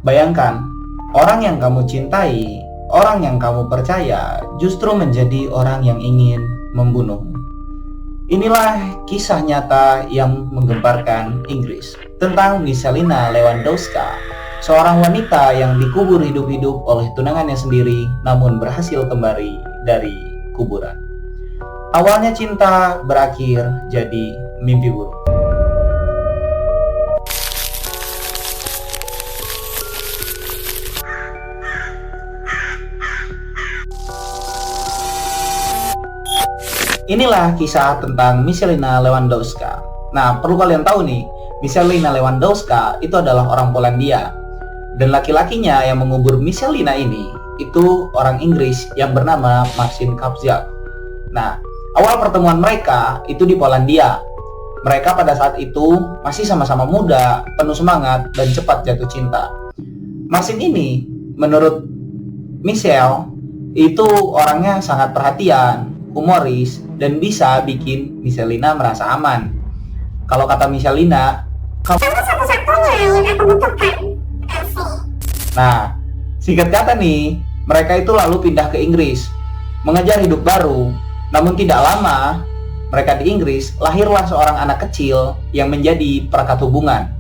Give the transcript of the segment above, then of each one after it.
Bayangkan, orang yang kamu cintai, orang yang kamu percaya, justru menjadi orang yang ingin membunuhmu. Inilah kisah nyata yang menggemparkan Inggris tentang Michalina Lewandowska, seorang wanita yang dikubur hidup-hidup oleh tunangannya sendiri namun berhasil kembali dari kuburan. Awalnya cinta berakhir jadi mimpi buruk. Inilah kisah tentang Michalina Lewandowska. Nah, perlu kalian tahu nih, Michalina Lewandowska itu adalah orang Polandia. Dan laki-lakinya yang mengubur Michalina ini, itu orang Inggris yang bernama Marcin Kabziak. Nah, awal pertemuan mereka itu di Polandia. Mereka pada saat itu masih sama-sama muda, penuh semangat, dan cepat jatuh cinta. Marcin ini, menurut Michelle, itu orangnya sangat perhatian, humoris, dan bisa bikin Michalina merasa aman. Kalau kata Michalina, kamu satu-satunya yang aku butuhkan. Nah, singkat kata nih, mereka itu lalu pindah ke Inggris, mengejar hidup baru. Namun tidak lama, mereka di Inggris, lahirlah seorang anak kecil yang menjadi perekat hubungan.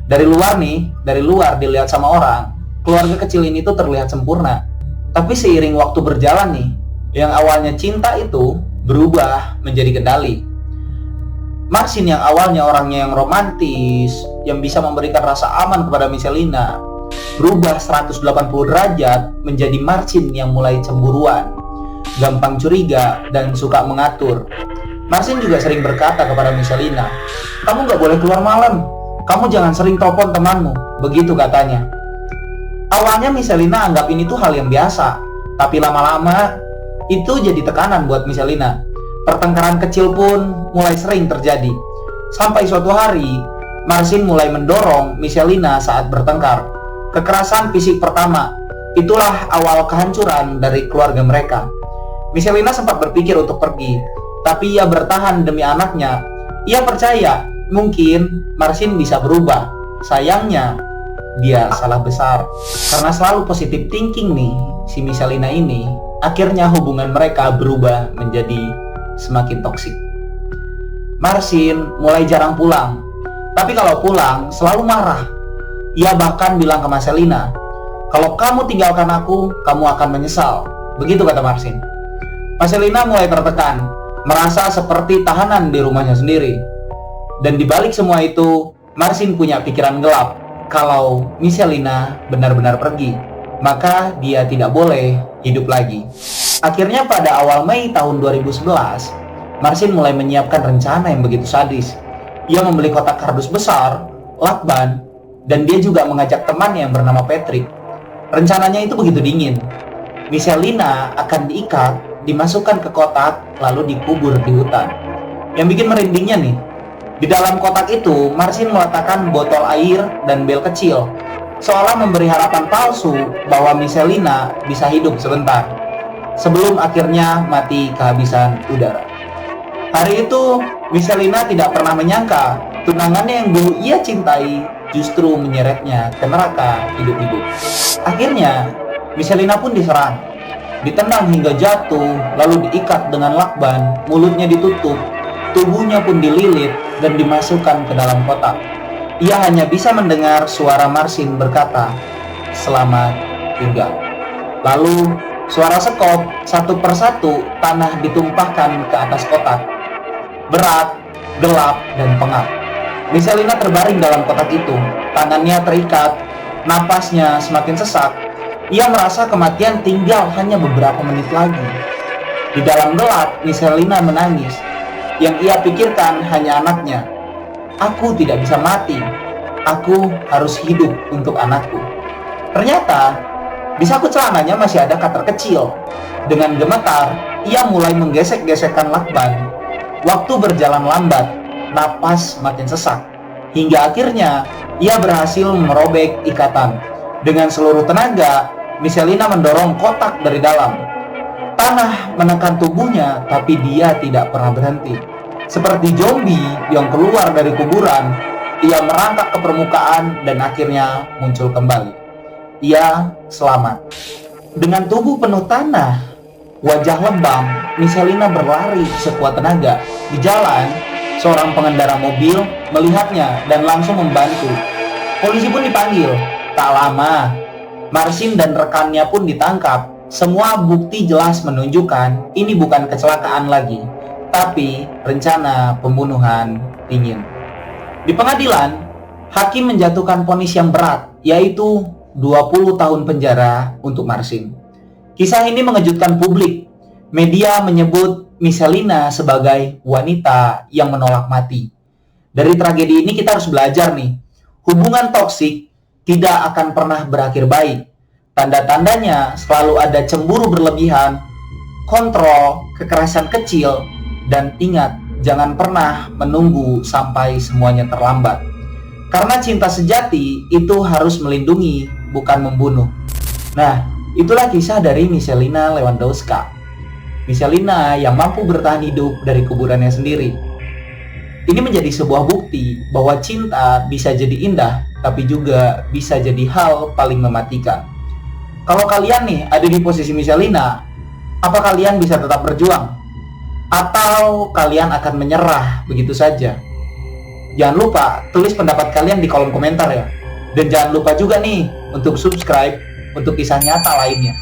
Dari luar dilihat sama orang, keluarga kecil ini tuh terlihat sempurna. Tapi seiring waktu berjalan nih, yang awalnya cinta itu berubah menjadi kendali. Marcin yang awalnya orangnya yang romantis, yang bisa memberikan rasa aman kepada Michalina, berubah 180 derajat menjadi Marcin yang mulai cemburuan, gampang curiga, dan suka mengatur. Marcin juga sering berkata kepada Michalina, "Kamu gak boleh keluar malam, kamu jangan sering telepon temanmu," begitu katanya. Awalnya Michalina anggap ini tuh hal yang biasa, tapi lama-lama itu jadi tekanan buat Michalina. Pertengkaran kecil pun mulai sering terjadi. Sampai suatu hari, Marcin mulai mendorong Michalina saat bertengkar. Kekerasan fisik pertama, itulah awal kehancuran dari keluarga mereka. Michalina sempat berpikir untuk pergi, tapi ia bertahan demi anaknya. Ia percaya mungkin Marcin bisa berubah. Sayangnya, dia salah besar. Karena selalu positive thinking nih, si Michalina ini, akhirnya hubungan mereka berubah menjadi semakin toksik. Marcin mulai jarang pulang, tapi kalau pulang selalu marah. Ia bahkan bilang ke Michalina, "Kalau kamu tinggalkan aku, kamu akan menyesal." Begitu kata Marcin. Michalina mulai tertekan, merasa seperti tahanan di rumahnya sendiri. Dan dibalik semua itu, Marcin punya pikiran gelap. Kalau Michalina benar-benar pergi, maka dia tidak boleh hidup lagi. Akhirnya pada awal Mei tahun 2011, Marcin mulai menyiapkan rencana yang begitu sadis. Ia membeli kotak kardus besar, lakban, dan dia juga mengajak temannya yang bernama Patrick. Rencananya itu begitu dingin. Michalina akan diikat, dimasukkan ke kotak, lalu dikubur di hutan. Yang bikin merindingnya nih, di dalam kotak itu, Marcin meletakkan botol air dan bel kecil, seolah memberi harapan palsu bahwa Michalina bisa hidup sebentar, sebelum akhirnya mati kehabisan udara. Hari itu, Michalina tidak pernah menyangka tunangannya yang dulu ia cintai justru menyeretnya ke neraka hidup-hidup. Akhirnya, Michalina pun diserang, ditendang hingga jatuh, lalu diikat dengan lakban, mulutnya ditutup, tubuhnya pun dililit dan dimasukkan ke dalam kotak. Ia hanya bisa mendengar suara Marcin berkata, "Selamat tinggal." Lalu suara sekop, satu persatu tanah ditumpahkan ke atas kotak. Berat, gelap, dan pengap. Michalina terbaring dalam kotak itu, tangannya terikat, napasnya semakin sesak. Ia merasa kematian tinggal hanya beberapa menit lagi. Di dalam gelap, Michalina menangis. Yang ia pikirkan hanya anaknya. "Aku tidak bisa mati. Aku harus hidup untuk anakku." Ternyata, di saku celananya masih ada cutter kecil. Dengan gemetar, ia mulai menggesek-gesekkan lakban. Waktu berjalan lambat, napas makin sesak. Hingga akhirnya, ia berhasil merobek ikatan. Dengan seluruh tenaga, Michalina mendorong kotak dari dalam. Tanah menekan tubuhnya, tapi dia tidak pernah berhenti. Seperti zombie yang keluar dari kuburan, ia merangkak ke permukaan dan akhirnya muncul kembali. ia selamat. Dengan tubuh penuh tanah, wajah lebam, Michelina berlari sekuat tenaga. Di jalan, seorang pengendara mobil melihatnya dan langsung membantu. Polisi pun dipanggil. Tak lama, Marcin dan rekannya pun ditangkap. Semua bukti jelas menunjukkan ini bukan kecelakaan lagi, tapi rencana pembunuhan ingin. Di pengadilan, hakim menjatuhkan vonis yang berat, yaitu 20 tahun penjara untuk Marcin. Kisah ini mengejutkan publik. Media menyebut Michelina sebagai wanita yang menolak mati. Dari tragedi ini kita harus belajar nih, hubungan toksik tidak akan pernah berakhir baik. Tanda-tandanya selalu ada cemburu berlebihan, kontrol, kekerasan kecil, dan ingat, jangan pernah menunggu sampai semuanya terlambat. Karena cinta sejati itu harus melindungi, bukan membunuh. Nah, itulah kisah dari Michelina Lewandowska. Michelina yang mampu bertahan hidup dari kuburannya sendiri. Ini menjadi sebuah bukti bahwa cinta bisa jadi indah, tapi juga bisa jadi hal paling mematikan. Kalau kalian nih ada di posisi Michelina, apa kalian bisa tetap berjuang? Atau kalian akan menyerah begitu saja? Jangan lupa tulis pendapat kalian di kolom komentar ya. Dan jangan lupa juga nih untuk subscribe untuk kisah nyata lainnya.